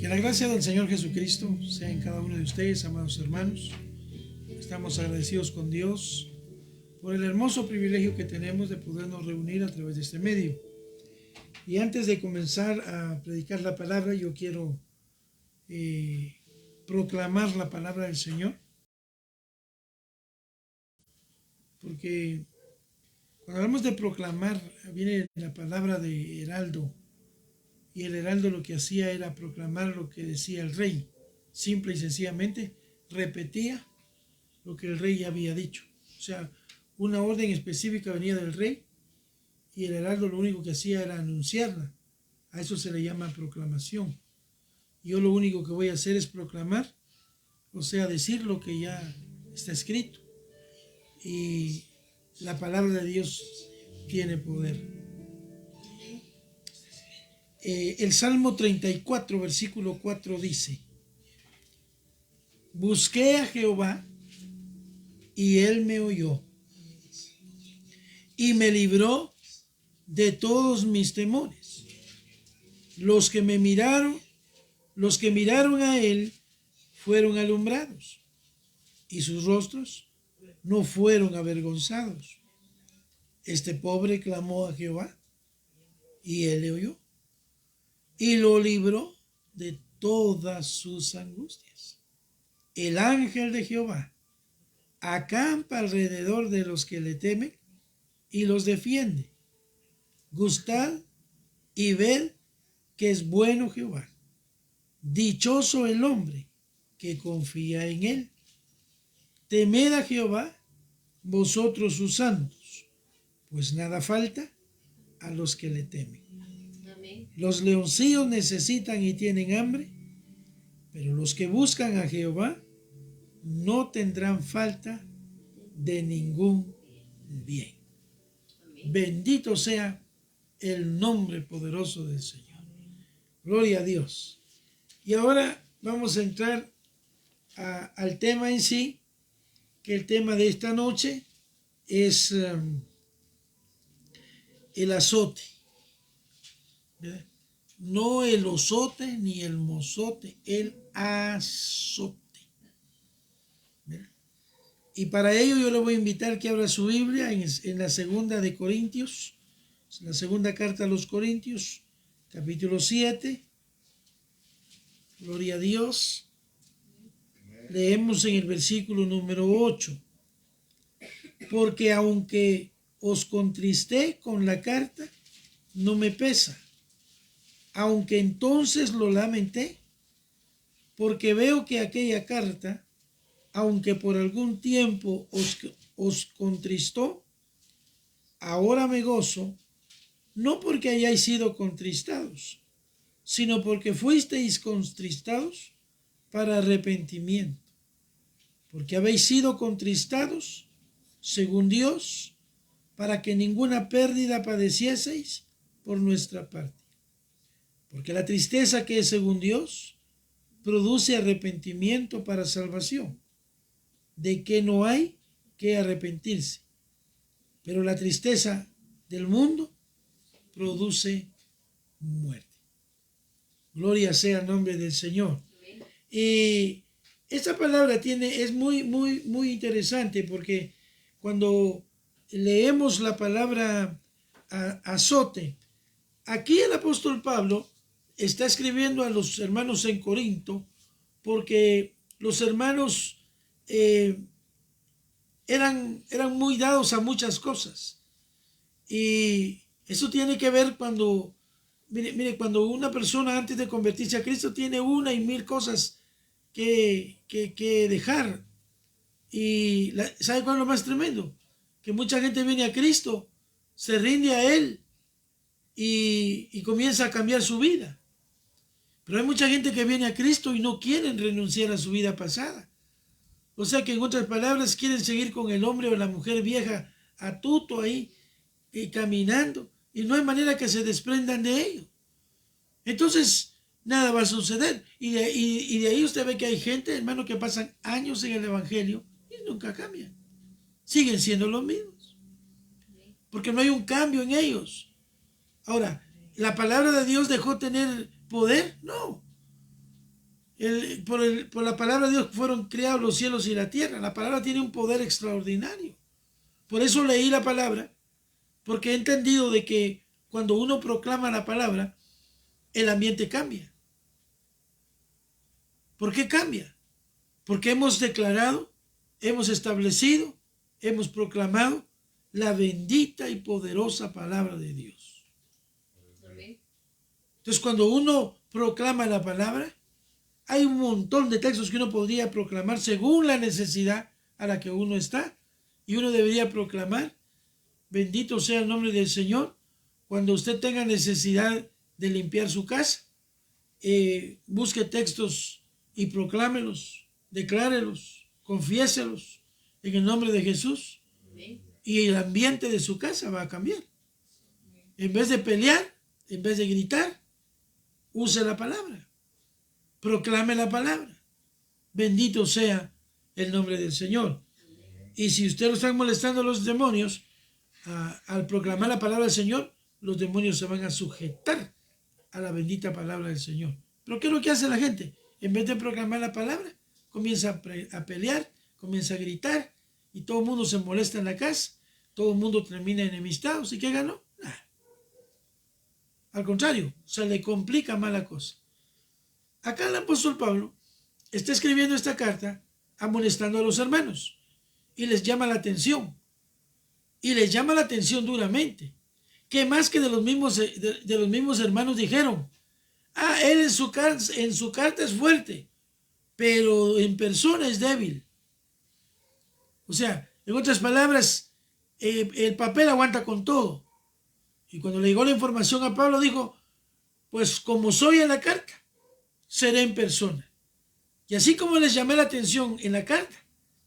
Que la gracia del Señor Jesucristo sea en cada uno de ustedes, amados hermanos. Estamos agradecidos con Dios por el hermoso privilegio que tenemos de podernos reunir a través de este medio. Y antes de comenzar a predicar la palabra, yo quiero proclamar la palabra del Señor. Porque cuando hablamos de proclamar, viene la palabra de heraldo. Y el heraldo lo que hacía era proclamar lo que decía el rey. Simple y sencillamente repetía lo que el rey ya había dicho. O sea, una orden específica venía del rey y el heraldo lo único que hacía era anunciarla. A eso se le llama proclamación. Yo lo único que voy a hacer es proclamar, o sea, decir lo que ya está escrito. Y la palabra de Dios tiene poder. El Salmo 34, versículo 4 dice: busqué a Jehová y él me oyó y me libró de todos mis temores. Los que miraron a él fueron alumbrados y sus rostros no fueron avergonzados. Este pobre clamó a Jehová y él le oyó y lo libró de todas sus angustias. El ángel de Jehová acampa alrededor de los que le temen y los defiende. Gustad y ved que es bueno Jehová. Dichoso el hombre que confía en él. Temed a Jehová, vosotros sus santos, pues nada falta a los que le temen. Los leoncillos necesitan y tienen hambre, pero los que buscan a Jehová no tendrán falta de ningún bien. Bendito sea el nombre poderoso del Señor. Gloria a Dios. Y ahora vamos a entrar al tema en sí, que el tema de esta noche es el azote. ¿Verdad? No el osote ni el mozote, el azote. ¿Verdad? Y para ello yo le voy a invitar que abra su Biblia en la segunda de Corintios, la segunda carta a los Corintios, capítulo 7. Gloria a Dios. Leemos en el versículo número 8. Porque aunque os contristé con la carta, no me pesa. Aunque entonces lo lamenté, porque veo que aquella carta, aunque por algún tiempo os contristó, ahora me gozo, no porque hayáis sido contristados, sino porque fuisteis contristados para arrepentimiento, porque habéis sido contristados, según Dios, para que ninguna pérdida padecieseis por nuestra parte. Porque la tristeza que es según Dios produce arrepentimiento para salvación, de que no hay que arrepentirse. Pero la tristeza del mundo produce muerte. Gloria sea el nombre del Señor. Y esta palabra es muy interesante, porque cuando leemos la palabra azote, aquí el apóstol Pablo está escribiendo a los hermanos en Corinto, porque los hermanos eran muy dados a muchas cosas. Y eso tiene que ver cuando, mire, cuando una persona antes de convertirse a Cristo tiene una y mil cosas que dejar. Y ¿sabe cuál es lo más tremendo? Que mucha gente viene a Cristo, se rinde a Él y comienza a cambiar su vida. Pero hay mucha gente que viene a Cristo y no quieren renunciar a su vida pasada. O sea que, en otras palabras, quieren seguir con el hombre o la mujer vieja a tuto ahí y caminando, y no hay manera que se desprendan de ello. Entonces nada va a suceder. Y de ahí usted ve que hay gente, hermano, que pasan años en el Evangelio y nunca cambian. Siguen siendo los mismos, porque no hay un cambio en ellos. Ahora, ¿la palabra de Dios dejó tener poder? No. Por la palabra de Dios fueron creados los cielos y la tierra. La palabra tiene un poder extraordinario. Por eso leí la palabra, porque he entendido de que cuando uno proclama la palabra, el ambiente cambia. ¿Por qué cambia? Porque hemos declarado, hemos establecido, hemos proclamado la bendita y poderosa palabra de Dios. Entonces, cuando uno proclama la palabra, hay un montón de textos que uno podría proclamar según la necesidad a la que uno está. Y uno debería proclamar, bendito sea el nombre del Señor, cuando usted tenga necesidad de limpiar su casa. Busque textos y proclámelos, declárelos, confiéselos en el nombre de Jesús. Y el ambiente de su casa va a cambiar. En vez de pelear, en vez de gritar, use la palabra. Proclame la palabra. Bendito sea el nombre del Señor. Y si usted lo están molestando a los demonios, al proclamar la palabra del Señor, los demonios se van a sujetar a la bendita palabra del Señor. Pero ¿qué es lo que hace la gente? En vez de proclamar la palabra, comienza a pelear, comienza a gritar, y todo el mundo se molesta en la casa, todo el mundo termina enemistados. ¿Y qué ganó? Nada. Al contrario, se le complica más la cosa. Acá el apóstol Pablo está escribiendo esta carta amonestando a los hermanos y les llama la atención. Y les llama la atención duramente. Que más que de los mismos hermanos dijeron, él en su carta es fuerte, pero en persona es débil. O sea, en otras palabras, el papel aguanta con todo. Y cuando le llegó la información a Pablo, dijo, pues como soy en la carta, seré en persona. Y así como les llamé la atención en la carta,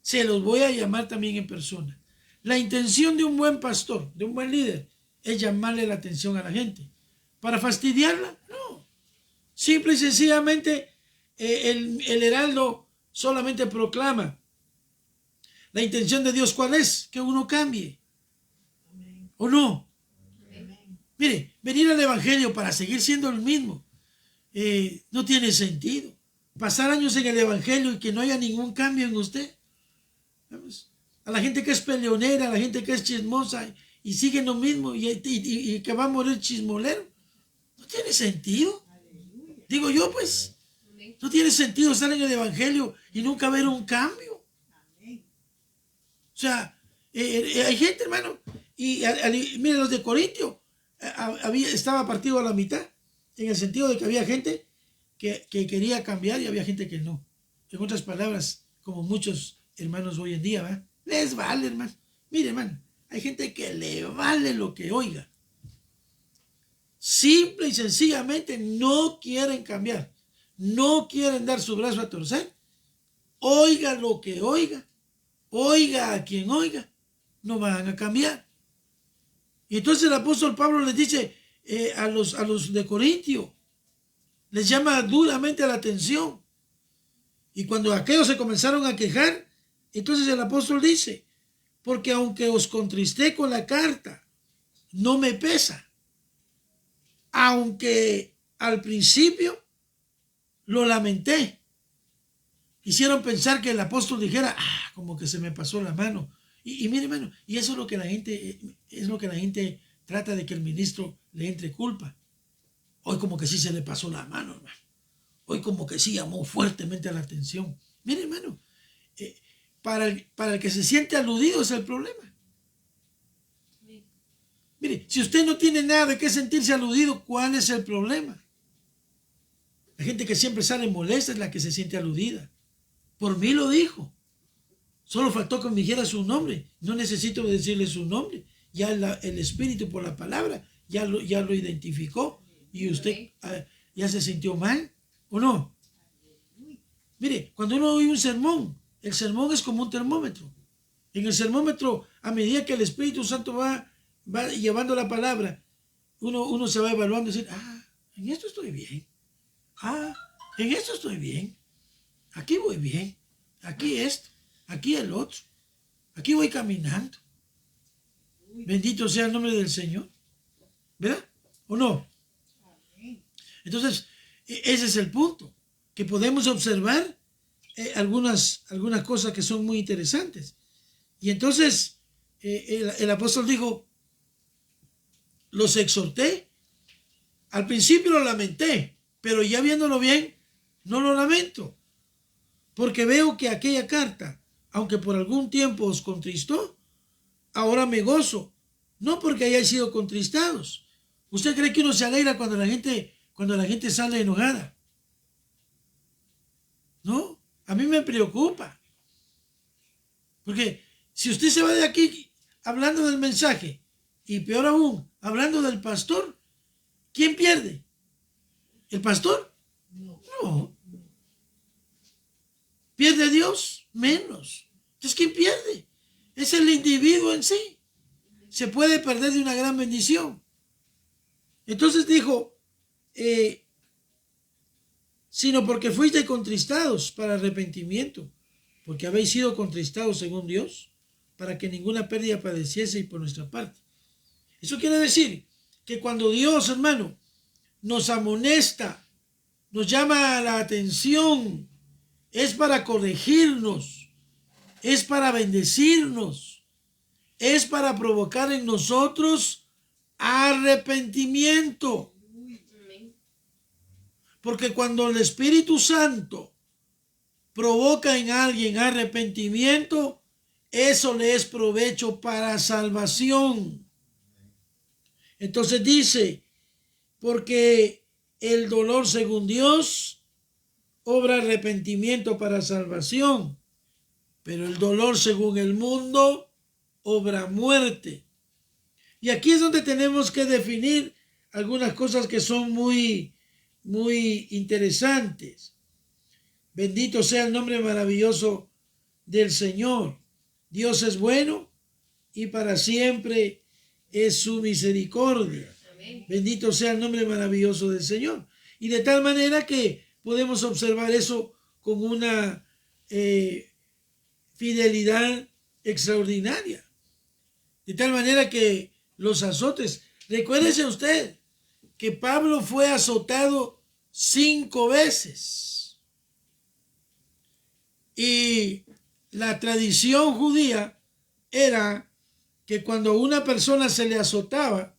se los voy a llamar también en persona. La intención de un buen pastor, de un buen líder, es llamarle la atención a la gente. ¿Para fastidiarla? No. Simple y sencillamente, el heraldo solamente proclama. La intención de Dios, ¿cuál es? Que uno cambie. ¿O no? Mire, venir al evangelio para seguir siendo el mismo no tiene sentido. Pasar años en el evangelio y que no haya ningún cambio en usted. ¿Vamos? A la gente que es peleonera, a la gente que es chismosa y sigue lo mismo y que va a morir chismolero. No tiene sentido. Digo yo, pues, no tiene sentido estar en el evangelio y nunca ver un cambio. O sea, hay gente, hermano, y miren, los de Corintio, estaba partido a la mitad, en el sentido de que había gente que quería cambiar y había gente que no. En otras palabras, como muchos hermanos hoy en día, ¿verdad? Les vale, hermano. Mire, hermano, hay gente que le vale lo que oiga. Simple y sencillamente no quieren cambiar. No quieren dar su brazo a torcer. Oiga lo que oiga. Oiga a quien oiga. No van a cambiar. Y entonces el apóstol Pablo les dice a los de Corintio, les llama duramente la atención. Y cuando aquellos se comenzaron a quejar, entonces el apóstol dice, porque aunque os contristé con la carta, no me pesa. Aunque al principio lo lamenté. Quisieron pensar que el apóstol dijera, como que se me pasó la mano. Y mire, hermano, y eso es lo que la gente trata de que el ministro le entre culpa. Hoy como que sí se le pasó la mano, hermano. Hoy como que sí llamó fuertemente la atención. Mire, hermano, para el que se siente aludido es el problema. Mire, si usted no tiene nada de qué sentirse aludido, ¿cuál es el problema? La gente que siempre sale molesta es la que se siente aludida. Por mí lo dijo. Solo faltó que me dijera su nombre. No necesito decirle su nombre. Ya el Espíritu por la palabra ya lo identificó. Y usted ya se sintió mal, ¿o no? Mire, cuando uno oye un sermón, el sermón es como un termómetro. En el termómetro, a medida que el Espíritu Santo va llevando la palabra, uno se va evaluando y decir, en esto estoy bien. En esto estoy bien. Aquí voy bien. Aquí esto. Aquí el otro. Aquí voy caminando. Bendito sea el nombre del Señor. ¿Verdad? ¿O no? Entonces, ese es el punto. que podemos observar algunas cosas que son muy interesantes. Y entonces el apóstol dijo, los exhorté, al principio lo lamenté, pero ya viéndolo bien, no lo lamento, porque veo que aquella carta, aunque por algún tiempo os contristó, ahora me gozo, no porque hayáis sido contristados. ¿Usted cree que uno se alegra cuando la gente sale enojada? No, a mí me preocupa. Porque si usted se va de aquí hablando del mensaje, y peor aún, hablando del pastor, ¿quién pierde? ¿El pastor? No. ¿Pierde Dios? Menos. Entonces, ¿quién pierde? Es el individuo en sí. Se puede perder de una gran bendición. Entonces dijo, sino porque fuisteis contristados para arrepentimiento, porque habéis sido contristados según Dios, para que ninguna pérdida padeciese por nuestra parte. Eso quiere decir que cuando Dios, hermano, nos amonesta, nos llama a la atención, es para corregirnos, es para bendecirnos, es para provocar en nosotros arrepentimiento. Porque cuando el Espíritu Santo provoca en alguien arrepentimiento, eso le es provecho para salvación. Entonces dice, porque el dolor según Dios obra arrepentimiento para salvación, pero el dolor según el mundo obra muerte. Y aquí es donde tenemos que definir algunas cosas que son muy interesantes. Bendito sea el nombre maravilloso del Señor. Dios es bueno y para siempre es su misericordia. Amén. Bendito sea el nombre maravilloso del Señor. Y de tal manera que podemos observar eso con una fidelidad extraordinaria. De tal manera que los azotes, recuérdese usted que Pablo fue azotado 5 veces. Y la tradición judía era que cuando a una persona se le azotaba,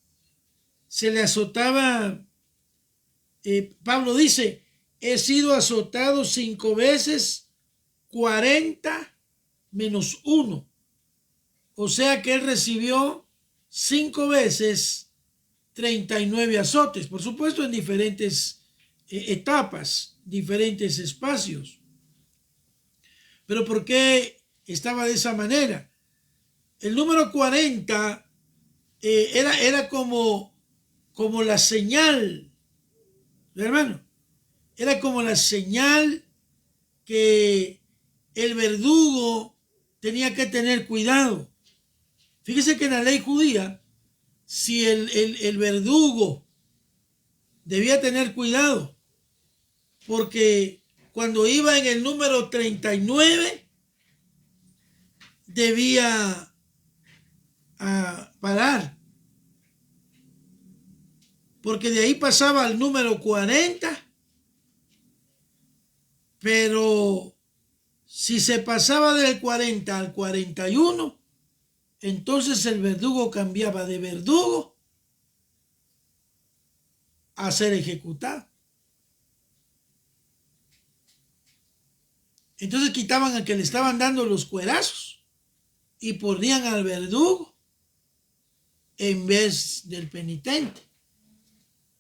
Pablo dice, he sido azotado 5 veces, 40 menos 1. O sea que él recibió 5 veces 39 azotes, por supuesto en diferentes etapas, diferentes espacios. Pero ¿por qué estaba de esa manera? El número 40 era como la señal, hermano, era como la señal que el verdugo tenía que tener cuidado. Fíjese que en la ley judía, si el verdugo debía tener cuidado, porque cuando iba en el número 39, debía parar, porque de ahí pasaba al número 40, pero si se pasaba del 40 al 41, entonces el verdugo cambiaba de verdugo a ser ejecutado. Entonces quitaban al que le estaban dando los cuerazos y ponían al verdugo en vez del penitente.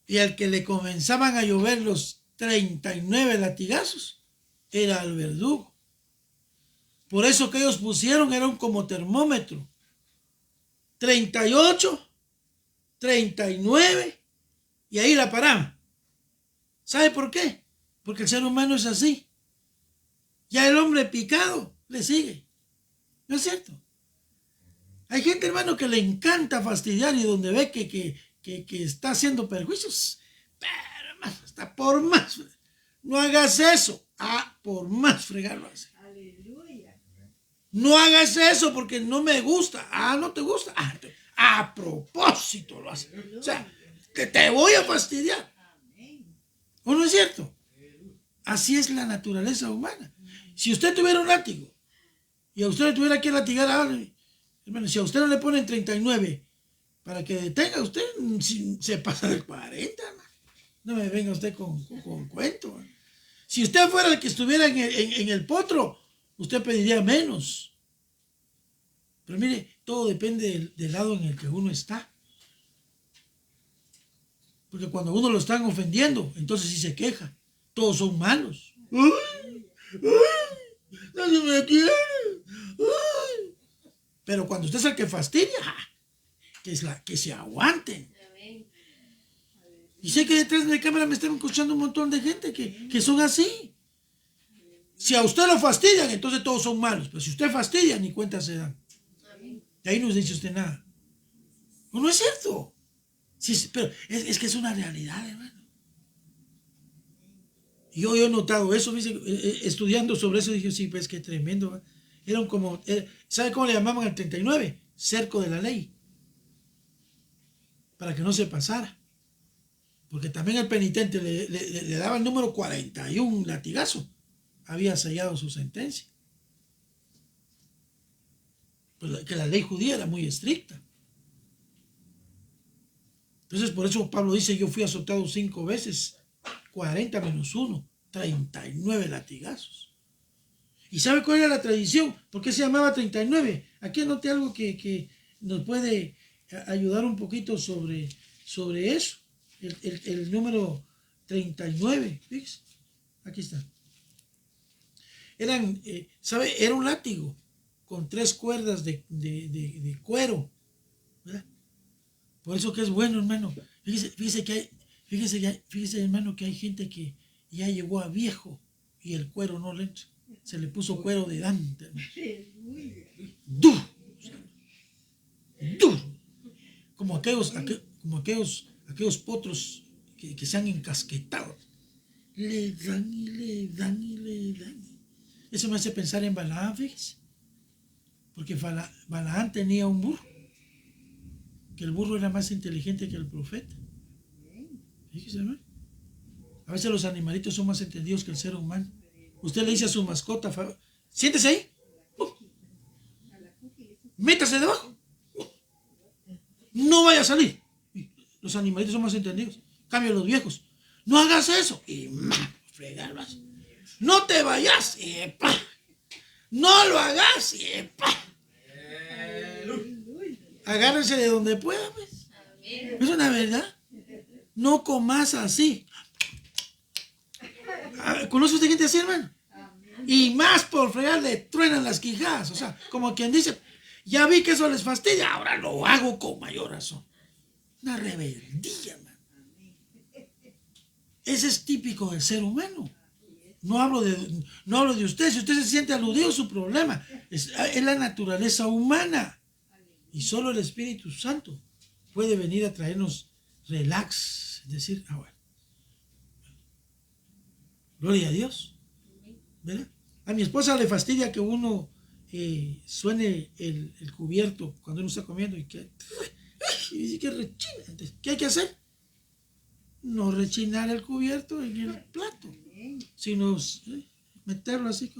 Y al que le comenzaban a llover los 39 latigazos era al verdugo. Por eso que ellos pusieron era como termómetro. 38, 39 y ahí la paraban. ¿Sabe por qué? Porque el ser humano es así. Ya el hombre picado le sigue. ¿No es cierto? Hay gente, hermano, que le encanta fastidiar y donde ve que está haciendo perjuicios. Pero, hermano, está por más. No hagas eso. Por más fregarlo hace. Aleluya. No hagas eso porque no me gusta. No te gusta. A propósito lo hace. O sea, que te voy a fastidiar. ¿O no es cierto? Así es la naturaleza humana. Si usted tuviera un látigo y a usted le tuviera que latigar a alguien, hermano, si a usted no le ponen 39 para que detenga, usted se pasa del 40, hermano. No me venga usted con cuento. ¿No? Si usted fuera el que estuviera en el potro, usted pediría menos. Pero mire, todo depende del lado en el que uno está. Porque cuando uno lo están ofendiendo, entonces sí se queja. Todos son malos. ¡Ay! ¡Ay! ¡Nadie me quiere! ¡Ay! Pero cuando usted es el que fastidia, que se aguanten. Y sé que detrás de la cámara me están escuchando un montón de gente que son así. Si a usted lo fastidian, entonces todos son malos. Pero si usted fastidia, ni cuenta se dan. Y ahí no dice usted nada. No es cierto. Sí, pero es que es una realidad, hermano. Y yo he notado eso, estudiando sobre eso, dije, sí, pues qué tremendo. Eran como, ¿sabe cómo le llamaban al 39? Cerco de la ley. Para que no se pasara. Porque también el penitente le daba el número 41 latigazo. Había sellado su sentencia. Pues que la ley judía era muy estricta. Entonces por eso Pablo dice, yo fui azotado 5 veces, 40 menos 1, 39 latigazos. ¿Y sabe cuál era la tradición? ¿Por qué se llamaba 39? Aquí anoté algo que nos puede ayudar un poquito sobre eso. El número 39, fíjese, aquí está. ¿Sabe? Era un látigo con 3 cuerdas de cuero, ¿verdad? Por eso que es bueno, hermano. Fíjese, hermano, que hay gente que ya llegó a viejo y el cuero no le entra. Se le puso cuero de Dante, hermano. Duro. Duro. Como aquellos potros que se han encasquetado. Le dan y le dan y le dan. Eso me hace pensar en Balaam, fíjese. Porque Balaam tenía un burro. Que el burro era más inteligente que el profeta. Fíjese, hermano. A veces los animalitos son más entendidos que el ser humano. Usted le dice a su mascota, siéntese ahí. Métase debajo. No vaya a salir. Los animalitos son más entendidos. Cambio los viejos. No hagas eso. Y fregarlas. No te vayas. No lo hagas. Agárrense de donde pueda, pues. Es una verdad. No comas así. ¿Conoce usted gente así, hermano? Y más por fregar le truenan las quijadas. O sea, como quien dice, ya vi que eso les fastidia, ahora lo hago con mayor razón. Una rebeldía, hermano. Ese es típico del ser humano. No hablo de usted. Si usted se siente aludido, su problema. Es la naturaleza humana. Y solo el Espíritu Santo puede venir a traernos relax. Es decir, bueno. Gloria a Dios. ¿Verdad? A mi esposa le fastidia que uno suene el cubierto cuando uno está comiendo y que rechina. Entonces, ¿qué hay que hacer? No rechinar el cubierto en el plato, sino meterlo así.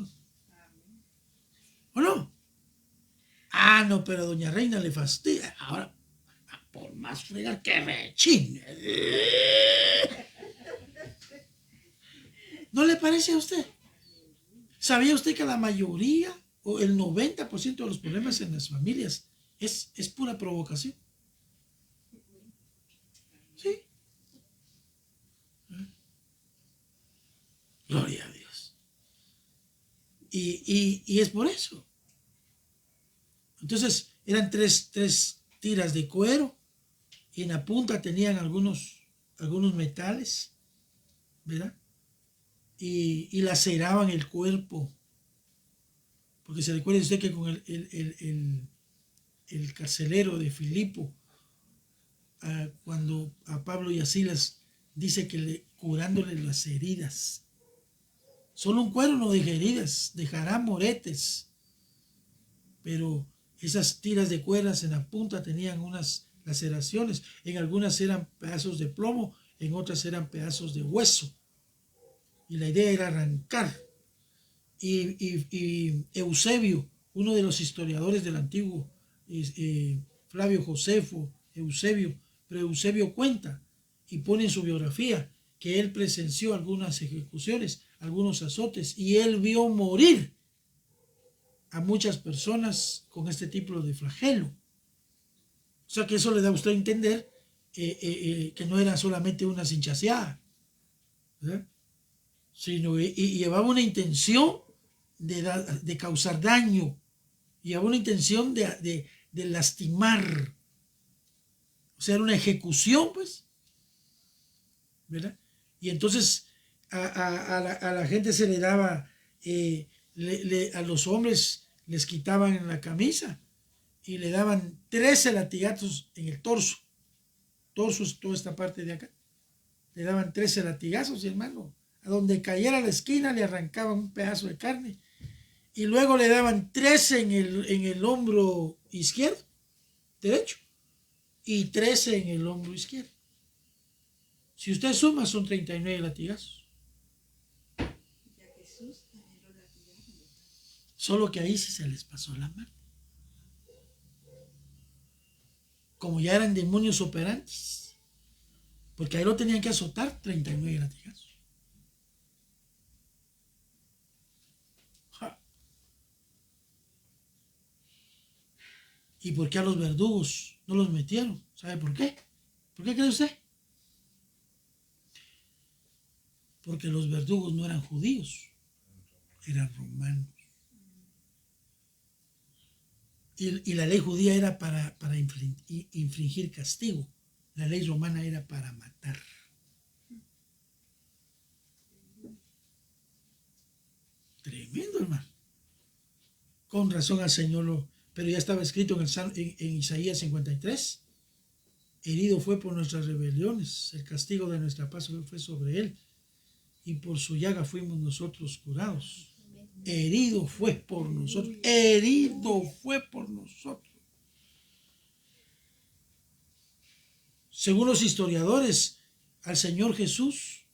¿O no? Ah, no, pero a doña Reina le fastidia. Ahora, por más fregar que rechine. ¿No le parece a usted? ¿Sabía usted que la mayoría o el 90% de los problemas en las familias es pura provocación? ¿Sí? Gloria a Dios. Y es por eso. Entonces, eran tres tiras de cuero y en la punta tenían algunos metales, ¿verdad? Y laceraban el cuerpo. Porque se recuerda usted que con el carcelero de Filipo, cuando a Pablo y a Silas dice que curándole las heridas. Solo un cuero no deja heridas, dejará moretes. Pero esas tiras de cuerdas en la punta tenían unas laceraciones. En algunas eran pedazos de plomo, en otras eran pedazos de hueso. y la idea era arrancar. Y Eusebio, uno de los historiadores del antiguo, Flavio Josefo, Eusebio, pero Eusebio cuenta y pone en su biografía que él presenció algunas ejecuciones, algunos azotes, y él vio morir a muchas personas con este tipo de flagelo. O sea que eso le da a usted a entender que no era solamente una cinchaseada, ¿verdad? Sino y llevaba una intención de causar daño, llevaba una intención de lastimar. O sea, era una ejecución, pues, ¿verdad? Y entonces a la gente se le daba, a los hombres les quitaban la camisa y le daban 13 latigazos en el torso. Torso es toda esta parte de acá. Le daban 13 latigazos, y hermano, a donde cayera la esquina le arrancaban un pedazo de carne. Y luego le daban 13 en el hombro izquierdo, derecho, y 13 en el hombro izquierdo. Si usted suma, son 39 latigazos. Solo que ahí sí se les pasó la mano. Como ya eran demonios operantes. Porque ahí lo tenían que azotar 39 latigazos. Ja. ¿Y por qué a los verdugos no los metieron? ¿Sabe por qué? ¿Por qué cree usted? Porque los verdugos no eran judíos, eran romanos. Y la ley judía era para infringir castigo. La ley romana era para matar. Tremendo, hermano. Con razón al Señor pero ya estaba escrito en Isaías 53. Herido fue por nuestras rebeliones, el castigo de nuestra paz fue sobre él, y por su llaga fuimos nosotros curados. Herido fue por nosotros, herido fue por nosotros. Según los historiadores, al Señor Jesús,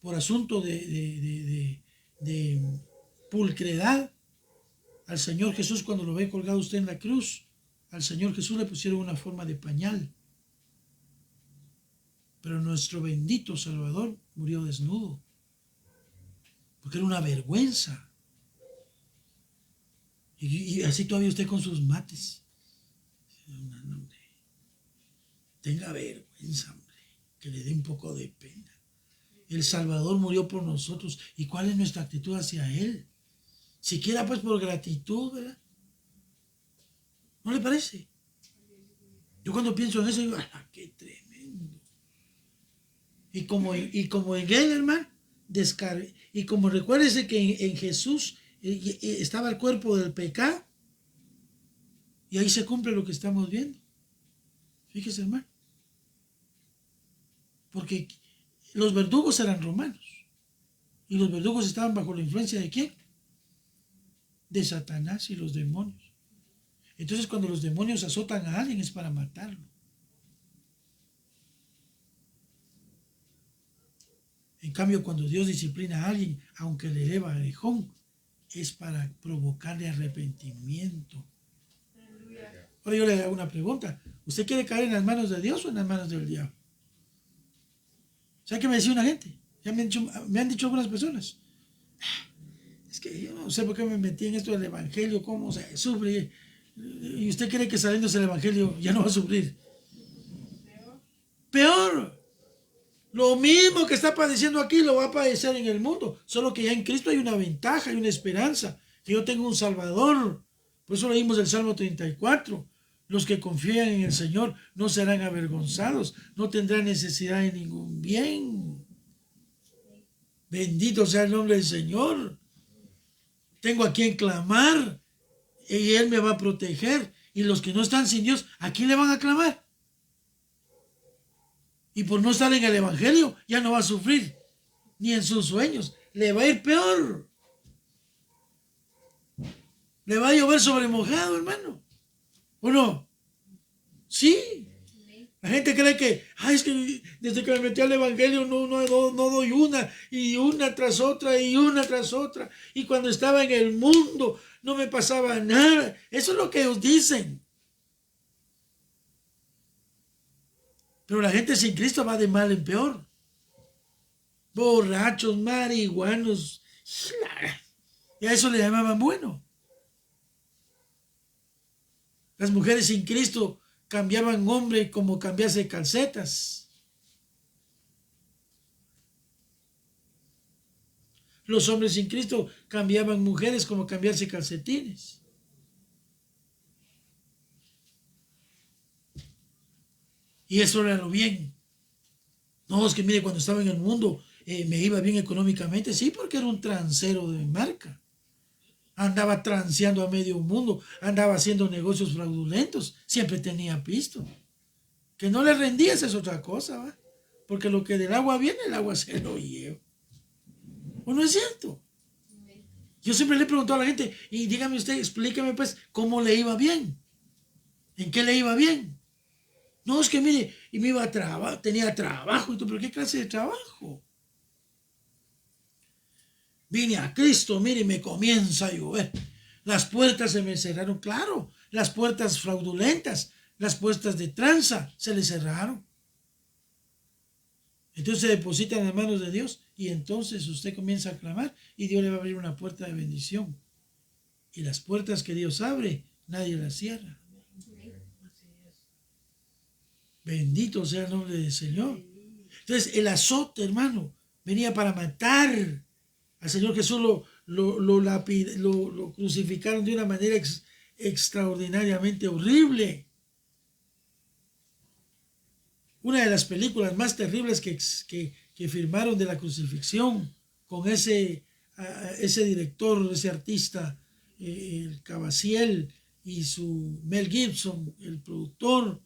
por asunto de pulcredad, al Señor Jesús, cuando lo ve colgado usted en la cruz, al Señor Jesús le pusieron una forma de pañal. Pero nuestro bendito Salvador murió desnudo, porque era una vergüenza. Y así todavía usted con sus mates. Hombre, tenga vergüenza, hombre, que le dé un poco de pena. El Salvador murió por nosotros. ¿Y cuál es nuestra actitud hacia Él? Siquiera pues por gratitud, ¿verdad? ¿No le parece? Yo cuando pienso en eso digo, ¡ah, qué tremendo! Y como en Él, hermano, y como recuérdese que en Jesús estaba el cuerpo del pecado, y ahí se cumple lo que estamos viendo. Fíjese, hermano. Porque los verdugos eran romanos. Y los verdugos estaban bajo la influencia ¿de quién? De Satanás y los demonios. Entonces cuando los demonios azotan a alguien es para matarlo. En cambio, cuando Dios disciplina a alguien, aunque le eleva aguijón, es para provocarle arrepentimiento. Ahora yo le hago una pregunta. ¿Usted quiere caer en las manos de Dios o en las manos del diablo? ¿Sabe qué me decía una gente? Ya me han dicho algunas personas. Es que yo no sé por qué me metí en esto del evangelio, cómo se sufre. Y usted cree que saliéndose del evangelio ya no va a sufrir. Peor. Lo mismo que está padeciendo aquí lo va a padecer en el mundo. Solo que ya en Cristo hay una ventaja, hay una esperanza. Que yo tengo un Salvador. Por eso leímos el Salmo 34. Los que confían en el Señor no serán avergonzados. No tendrán necesidad de ningún bien. Bendito sea el nombre del Señor. Tengo a quien clamar. Y Él me va a proteger. Y los que no están sin Dios, ¿a quién le van a clamar? Y por no estar en el evangelio, ya no va a sufrir. Ni en sus sueños. Le va a ir peor. Le va a llover sobre mojado, hermano. ¿O no? Sí. La gente cree que, ay, es que desde que me metí al Evangelio no doy una, y una tras otra, y una tras otra. Y cuando estaba en el mundo no me pasaba nada. Eso es lo que ellos dicen. Pero la gente sin Cristo va de mal en peor. Borrachos, marihuanos. Y a eso le llamaban bueno. Las mujeres sin Cristo cambiaban hombre como cambiarse calcetas. Los hombres sin Cristo cambiaban mujeres como cambiarse calcetines. Y eso era lo bien. No, es que mire, cuando estaba en el mundo me iba bien económicamente. Sí, porque era un transero de marca. Andaba transeando a medio mundo, andaba haciendo negocios fraudulentos, siempre tenía pisto. Que no le rendías es otra cosa, ¿va? Porque lo que del agua viene, el agua se lo lleva. ¿O no es cierto? Yo siempre le he preguntado a la gente, y dígame usted, explíqueme pues, ¿cómo le iba bien? ¿En qué le iba bien? No, es que mire, y me iba a trabajar, tenía trabajo, y todo, pero ¿qué clase de trabajo? Vine a Cristo, mire, y me comienza a llover. Las puertas se me cerraron, claro, las puertas fraudulentas, las puertas de tranza se le cerraron. Entonces se depositan en las manos de Dios y entonces usted comienza a clamar y Dios le va a abrir una puerta de bendición. Y las puertas que Dios abre, nadie las cierra. Bendito sea el nombre del Señor. Entonces el azote, hermano, venía para matar. Al Señor Jesús lo crucificaron de una manera extraordinariamente horrible. Una de las películas más terribles que firmaron de la crucifixión, con ese director, ese artista, el Cavaciel, y su Mel Gibson, el productor.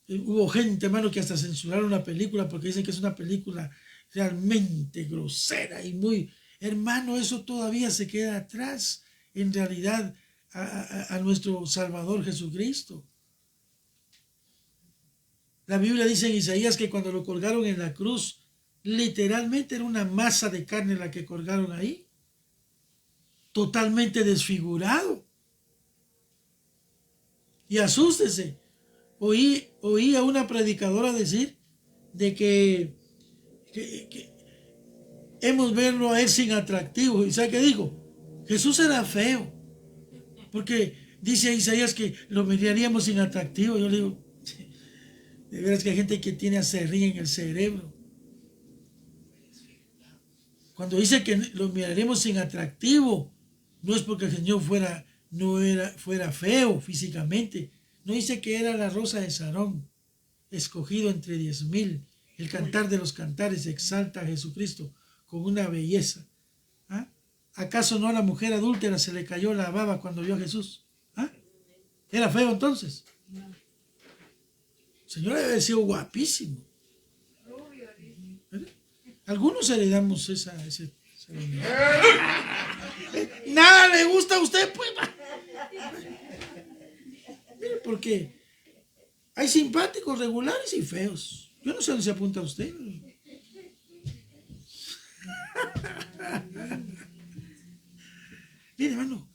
Hubo gente, hermano, que hasta censuraron la película porque dicen que es una película realmente grosera y muy... Hermano, eso todavía se queda atrás, en realidad, a nuestro Salvador Jesucristo. La Biblia dice en Isaías que cuando lo colgaron en la cruz, literalmente era una masa de carne la que colgaron ahí, totalmente desfigurado. Y asústese, oí a una predicadora decir de que hemos verlo a él sin atractivo. ¿Y sabe qué dijo? Jesús era feo, porque dice Isaías que lo miraríamos sin atractivo. Yo le digo, de veras que hay gente que tiene aserría en el cerebro. Cuando dice que lo miraremos sin atractivo, no es porque el Señor fuera feo físicamente. No dice que era la rosa de Sarón, escogido entre 10,000. El cantar de los cantares exalta a Jesucristo con una belleza. ¿Ah? ¿Acaso no a la mujer adúltera se le cayó la baba cuando vio a Jesús? ¿Ah? ¿Era feo entonces? El Señor debe haber sido guapísimo. ¿Verdad? Algunos heredamos ese nada le gusta a usted, pues. Mire, porque hay simpáticos, regulares y feos. Yo no sé dónde se apunta usted. Mire, hermano,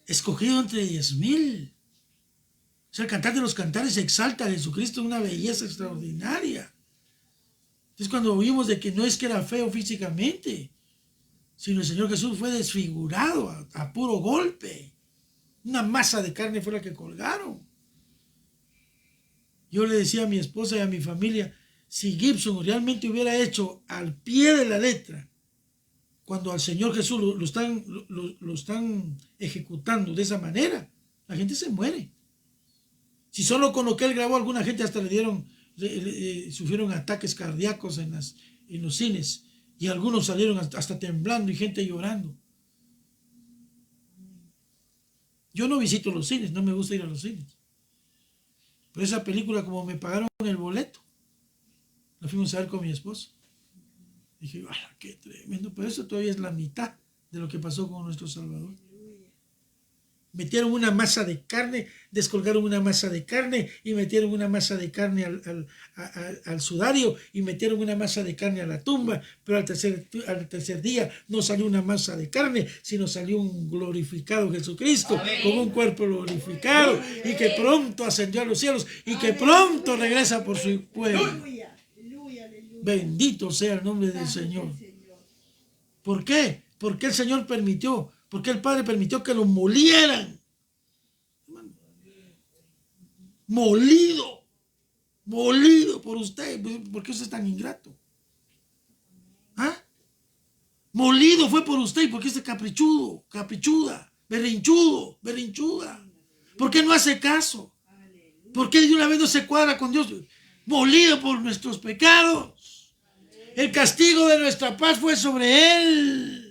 escogido entre 10,000. O sea, el cantar de los cantares exalta a Jesucristo en una belleza extraordinaria. Entonces, cuando oímos de que no es que era feo físicamente, sino el Señor Jesús fue desfigurado a puro golpe. Una masa de carne fue la que colgaron. Yo le decía a mi esposa y a mi familia, si Gibson realmente hubiera hecho al pie de la letra, cuando al Señor Jesús lo están ejecutando de esa manera, la gente se muere. Si solo con lo que él grabó, alguna gente hasta sufrieron ataques cardíacos en los cines, y algunos salieron hasta temblando y gente llorando. Yo no visito los cines, no me gusta ir a los cines. Pero esa película, como me pagaron el boleto, la fuimos a ver con mi esposo. Dije, ¡ah, qué tremendo! Pero eso todavía es la mitad de lo que pasó con nuestro Salvador. Metieron una masa de carne, descolgaron una masa de carne y metieron una masa de carne al sudario y metieron una masa de carne a la tumba, pero al tercer día no salió una masa de carne, sino salió un glorificado Jesucristo. Amén. Con un cuerpo glorificado y que pronto ascendió a los cielos y que pronto regresa por su pueblo. Bendito sea el nombre del Señor. ¿Por qué? Porque el Señor permitió, porque el Padre permitió que lo molieran. Molido por usted. ¿Por qué usted es tan ingrato? ¿Ah? Molido fue por usted. ¿Por qué usted es caprichudo, caprichuda, berrinchuda? ¿Por qué no hace caso? ¿Por qué de una vez no se cuadra con Dios? Molido por nuestros pecados. El castigo de nuestra paz fue sobre él.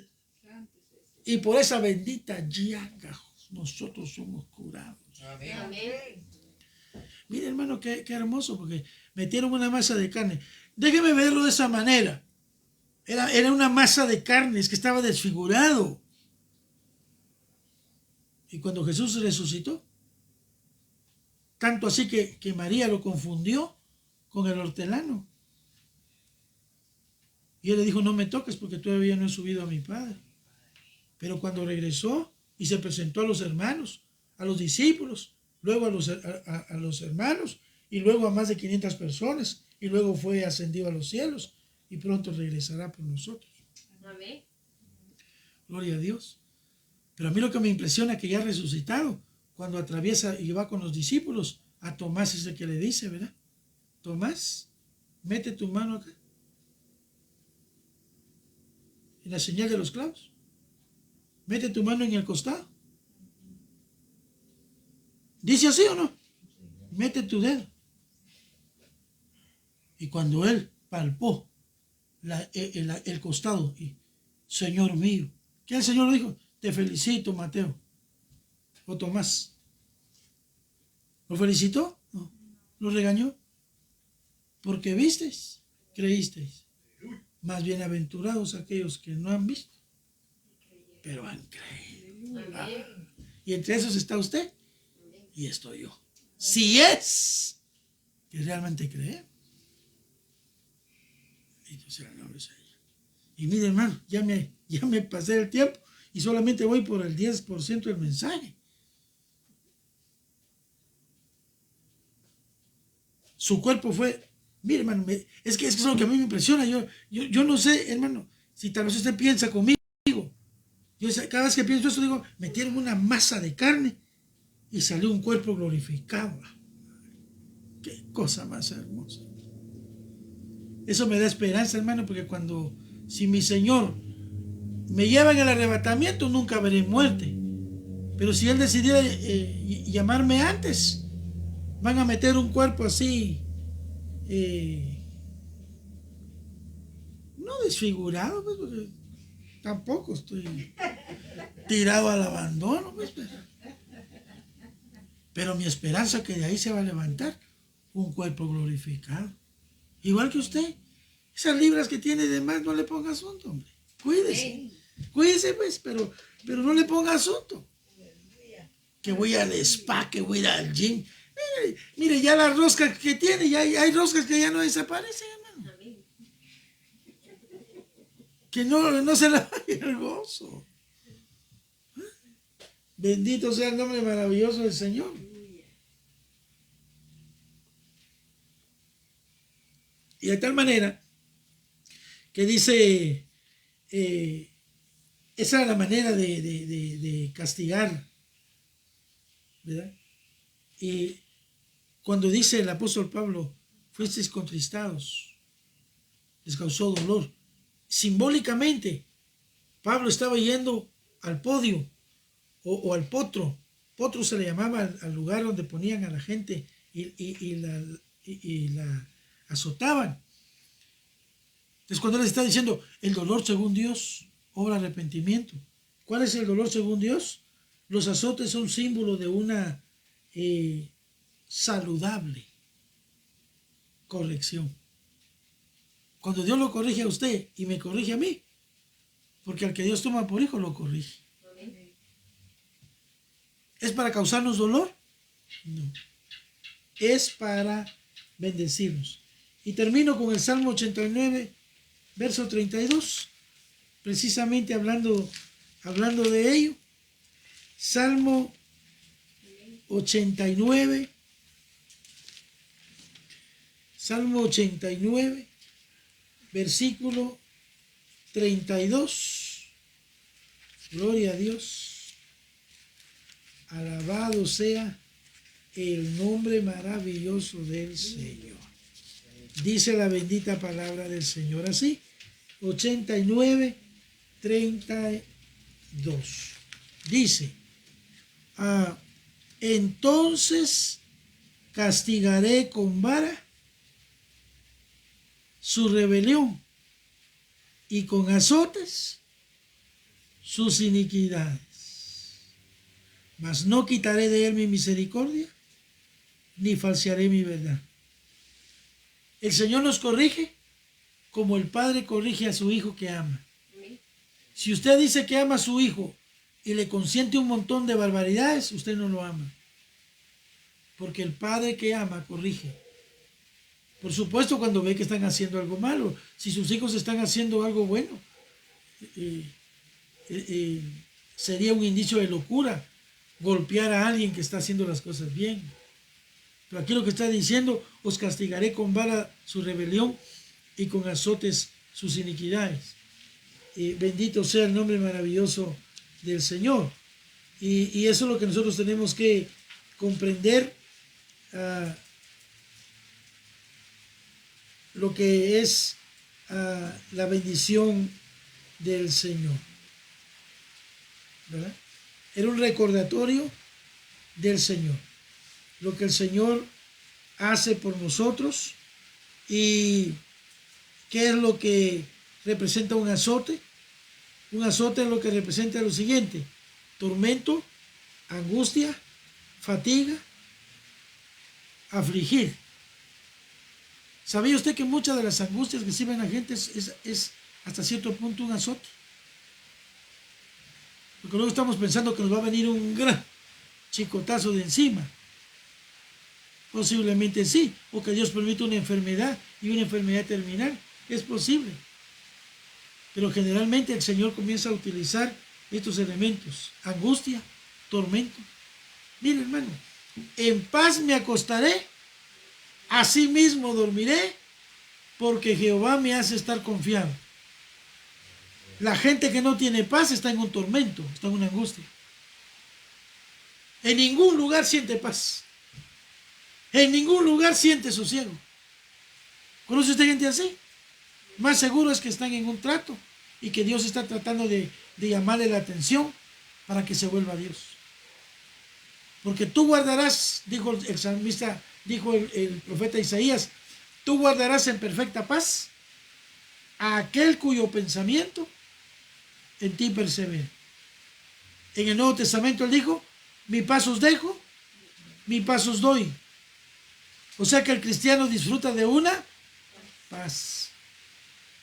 Y por esa bendita llaga nosotros somos curados. Amén. Mire, hermano, qué hermoso, porque metieron una masa de carne. Déjeme verlo de esa manera. Era una masa de carne, es que estaba desfigurado. Y cuando Jesús resucitó, tanto así que María lo confundió con el hortelano. Y él le dijo, no me toques porque todavía no he subido a mi Padre. Pero cuando regresó y se presentó a los hermanos, a los discípulos, luego a los hermanos y luego a más de 500 personas y luego fue ascendido a los cielos y pronto regresará por nosotros. Amén. Gloria a Dios. Pero a mí lo que me impresiona es que ya ha resucitado, cuando atraviesa y va con los discípulos, a Tomás es el que le dice, ¿verdad? Tomás, mete tu mano acá, en la señal de los clavos. Mete tu mano en el costado. ¿Dice así o no? Mete tu dedo. Y cuando él palpó el costado, y, Señor mío, ¿qué el Señor le dijo? Te felicito, Mateo. O Tomás. ¿Lo felicitó? No. ¿Lo regañó? Porque visteis, creísteis. Más bienaventurados aquellos que no han visto, pero han creído. Ah. Y entre esos está usted y estoy yo. Si es que realmente cree. Y mire, hermano, ya me pasé el tiempo y solamente voy por el 10% del mensaje. Su cuerpo fue, mire, hermano, es que es lo que a mí me impresiona. Yo no sé, hermano, si tal vez usted piensa conmigo. Yo cada vez que pienso eso digo, metieron una masa de carne y salió un cuerpo glorificado. Qué cosa más hermosa. Eso me da esperanza, hermano, porque si mi Señor me lleva en el arrebatamiento, nunca veré muerte. Pero si Él decidiera llamarme antes, van a meter un cuerpo así, no desfigurado, pues, porque tampoco estoy tirado al abandono, pues, pero mi esperanza es que de ahí se va a levantar un cuerpo glorificado. Igual que usted, esas libras que tiene de más no le ponga asunto, hombre. Cuídese pues, pero no le ponga asunto. Que voy al spa, que voy al gym. Mire, ya las roscas que tiene, ya hay roscas que ya no desaparecen, hermano. Que no se le vaya el gozo. Bendito sea el nombre maravilloso del Señor. Y de tal manera que dice, esa es la manera de castigar, ¿verdad? Y cuando dice el apóstol Pablo, fuisteis contristados, les causó dolor. Simbólicamente, Pablo estaba yendo al podio o al potro. Potro se le llamaba al lugar donde ponían a la gente y la azotaban. Entonces cuando él está diciendo el dolor según Dios obra arrepentimiento, ¿cuál es el dolor según Dios? Los azotes son símbolo de una saludable corrección. Cuando Dios lo corrige a usted y me corrige a mí, porque al que Dios toma por hijo lo corrige. ¿Es para causarnos dolor? No. Es para bendecirnos. Y termino con el Salmo 89, verso 32, precisamente hablando de ello. Salmo 89, versículo 32. Gloria a Dios. Alabado sea el nombre maravilloso del Señor. Dice la bendita palabra del Señor así. 89, 32. Dice, entonces castigaré con vara su rebelión y con azotes sus iniquidades. Mas no quitaré de él mi misericordia, ni falsearé mi verdad. El Señor nos corrige como el Padre corrige a su hijo que ama. Si usted dice que ama a su hijo y le consiente un montón de barbaridades, usted no lo ama. Porque el Padre que ama corrige. Por supuesto, cuando ve que están haciendo algo malo. Si sus hijos están haciendo algo bueno, sería un indicio de locura golpear a alguien que está haciendo las cosas bien. Pero aquí lo que está diciendo, os castigaré con vara su rebelión y con azotes sus iniquidades. Bendito sea el nombre maravilloso del Señor. Y eso es lo que nosotros tenemos que comprender, lo que es la bendición del Señor. ¿Verdad? Era un recordatorio del Señor. Lo que el Señor hace por nosotros y qué es lo que representa un azote. Un azote es lo que representa lo siguiente: tormento, angustia, fatiga, afligir. ¿Sabía usted que muchas de las angustias que sirven a la gente es hasta cierto punto un azote? Porque luego estamos pensando que nos va a venir un gran chicotazo de encima. Posiblemente sí, o que Dios permite una enfermedad y una enfermedad terminal. Es posible. Pero generalmente el Señor comienza a utilizar estos elementos: angustia, tormento. Mire, hermano, en paz me acostaré, así mismo dormiré, porque Jehová me hace estar confiado. La gente que no tiene paz está en un tormento, está en una angustia. En ningún lugar siente paz. En ningún lugar siente sosiego. ¿Conoce usted gente así? Más seguro es que están en un trato y que Dios está tratando de llamarle la atención para que se vuelva a Dios. Porque tú guardarás, dijo el salmista, dijo el profeta Isaías, tú guardarás en perfecta paz a aquel cuyo pensamiento en ti persevera. En el Nuevo Testamento él dijo, mi paz os dejo, mi paz os doy. O sea que el cristiano disfruta de una paz.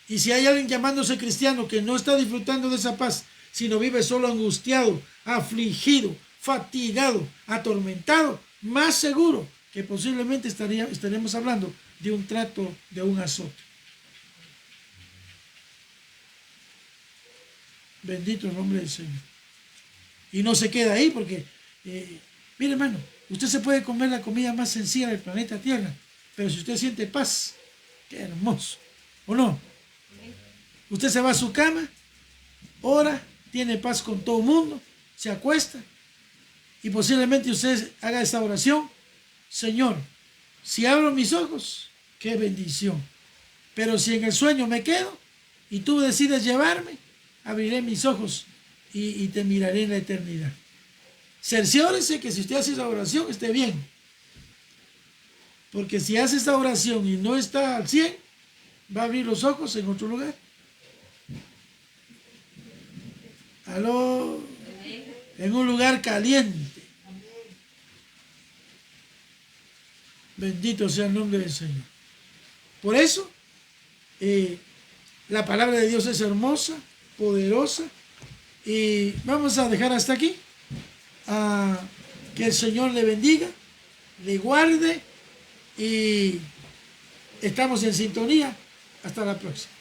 Y si hay alguien llamándose cristiano que no está disfrutando de esa paz, sino vive solo angustiado, afligido, fatigado, atormentado, más seguro que posiblemente estaremos hablando de un trato, de un azote. Bendito el nombre del Señor. Y no se queda ahí porque, mire hermano, usted se puede comer la comida más sencilla del planeta Tierra, pero si usted siente paz, qué hermoso, ¿o no? Usted se va a su cama, ora, tiene paz con todo el mundo, se acuesta y posiblemente usted haga esta oración: Señor, si abro mis ojos, qué bendición, pero si en el sueño me quedo y tú decides llevarme, abriré mis ojos y te miraré en la eternidad. Cerciórese que si usted hace esa oración esté bien, porque si hace esta oración y no está al 100, va a abrir los ojos en otro lugar. Aló, en un lugar caliente. Bendito sea el nombre del Señor. Por eso, la palabra de Dios es hermosa, poderosa, y vamos a dejar hasta aquí. Que el Señor le bendiga, le guarde y estamos en sintonía. Hasta la próxima.